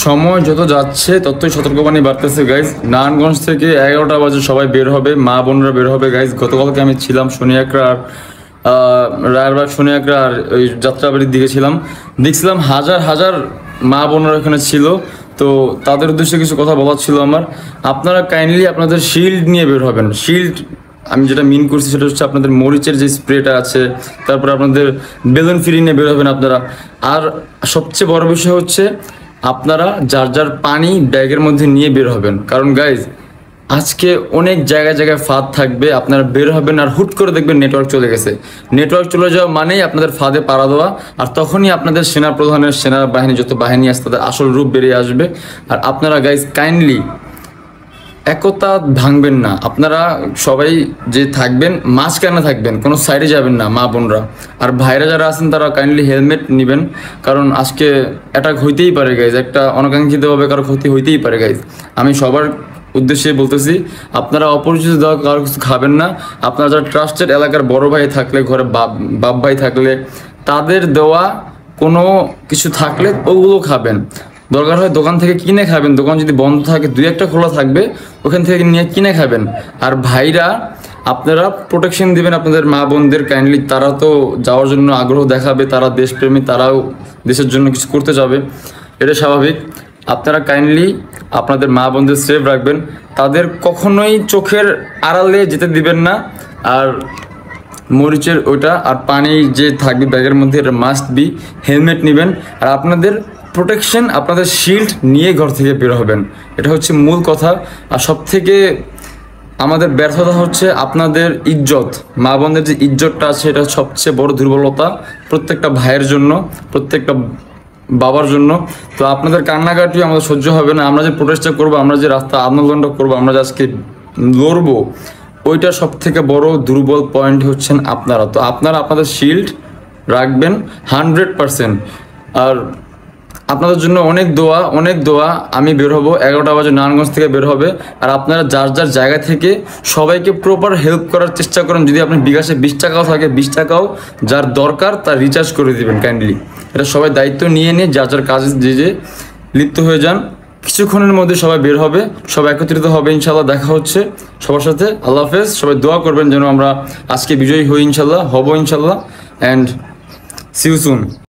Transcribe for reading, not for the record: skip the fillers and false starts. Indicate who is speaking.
Speaker 1: সময় যত যাচ্ছে ততই সতর্কবাণী বাড়তেছে গাইজ। নারায়ণগঞ্জ থেকে 11টা বাজে সবাই বের হবে, মা বোনরা বের হবে গাইজ। গতকালকে আমি ছিলাম শনিয়াকড়া আর রায়েরবাগ শনিয়াকড়া আর ওই যাত্রাবাড়ির দিকে ছিলাম, দেখছিলাম হাজার হাজার মা বোনরা এখানে ছিল। তো তাদের উদ্দেশ্যে কিছু কথা বলার ছিল আমার। আপনারা কাইন্ডলি আপনাদের শিল্ড নিয়ে বের হবেন। শিল্ড আমি যেটা মিন করছি সেটা হচ্ছে আপনাদের মরিচের যে স্প্রেটা আছে, তারপরে আপনাদের বেলুন ফ্রি নিয়ে বের হবেন আপনারা। আর সবচেয়ে বড় বিষয় হচ্ছে আপনারা যার যার পানি ব্যাগের মধ্যে নিয়ে বের হবেন, কারণ গাইজ আজকে অনেক জায়গায় জায়গায় ফাঁদ থাকবে। আপনারা বের হবেন আর হুট করে দেখবেন নেটওয়ার্ক চলে গেছে। নেটওয়ার্ক চলে যাওয়া মানেই আপনাদের ফাঁদে পাড়া দেওয়া, আর তখনই আপনাদের সেনাপ্রধানের সেনাবাহিনী যত বাহিনী আছে তাদের আসল রূপ বেরিয়ে আসবে। আর আপনারা গাইজ কাইন্ডলি একতা ভাঙবেন না। আপনারা সবাই যে থাকবেন মাঝখানে থাকবেন, কোনো সাইডে যাবেন না মা বোনরা। আর ভাইরা যারা আছেন তারা কাইন্ডলি হেলমেট নেবেন, কারণ আজকে অ্যাটাক হইতেই পারে গাইজ, একটা অনাকাঙ্ক্ষিতভাবে কারো ক্ষতি হইতেই পারে গাইজ। আমি সবার উদ্দেশ্যে বলতেছি, আপনারা অপরিচিত দেওয়া কারো কিছু খাবেন না। আপনারা যারা ট্রাস্টেড এলাকার বড় ভাই থাকলে, ঘরে বাপ ভাই থাকলে, তাদের দেওয়া কোনো কিছু থাকলে ওগুলো খাবেন। দরকার হয় দোকান থেকে কিনে খাবেন, দোকান যদি বন্ধ থাকে 2-1টা খোলা থাকবে ওখান থেকে নিয়ে কিনে খাবেন। আর ভাইরা আপনারা প্রোটেকশন দিবেন আপনাদের মা বোনদের কাইন্ডলি। তারা তো যাওয়ার জন্য আগ্রহ দেখাবে, তারা দেশপ্রেমী, তারাও দেশের জন্য কিছু করতে যাবে, এটা স্বাভাবিক। আপনারা কাইন্ডলি আপনাদের মা বোনদের সেফ রাখবেন, তাদের কখনোই চোখের আড়ালে যেতে দিবেন না। আর মরিচের ওইটা আর পানি যে থাকবে ব্যাগের মধ্যে, এটা মাস্ট বি। হেলমেট নেবেন আর আপনাদের প্রোটেকশন, আপনাদের শিল্ড নিয়ে ঘর থেকে বের হবেন, এটা হচ্ছে মূল কথা। আর সব থেকে আমাদের ব্যর্থতা হচ্ছে আপনাদের ইজ্জত, মা বোনদের যে ইজ্জতটা আছে এটা সবচেয়ে বড় দুর্বলতা প্রত্যেকটা ভাইয়ের জন্য, প্রত্যেকটা বাবার জন্য। তো আপনাদের কান্নাকাটি আমাদের সহ্য হবে না। আমরা যে প্রোটেস্টটা করবো, আমরা যে রাস্তা আন্দোলনটা করবো, আমরা যে আজকে লড়বো, ওইটা সব থেকে বড় দুর্বল পয়েন্ট হচ্ছেন আপনারা। তো আপনারা আপনাদের শিল্ড রাখবেন 100%। আর আপনাদের জন্য অনেক দোয়া, অনেক দোয়া। আমি বের হবো 11টা বাজে, নারায়ণগঞ্জ থেকে বের হবে। আর আপনারা যার যার জায়গা থেকে সবাইকে প্রপার হেল্প করার চেষ্টা করেন। যদি আপনার বিকাশে 20 টাকাও থাকে, 20 টাকাও যার দরকার তার রিচার্জ করে দিবেন কাইন্ডলি। এটা সবাই দায়িত্ব নিয়ে নিয়ে যার যার কাজে যে লিপ্ত হয়ে যান। কিছুক্ষণের মধ্যে সবাই বের হবে, সবাই একত্রিত হবে ইনশাল্লাহ। দেখা হচ্ছে সবার সাথে। আল্লাহ হাফেজ। সবাই দোয়া করবেন যেন আমরা আজকে বিজয়ী হই ইনশাল্লাহ, হব ইনশাল্লাহ। And see you soon.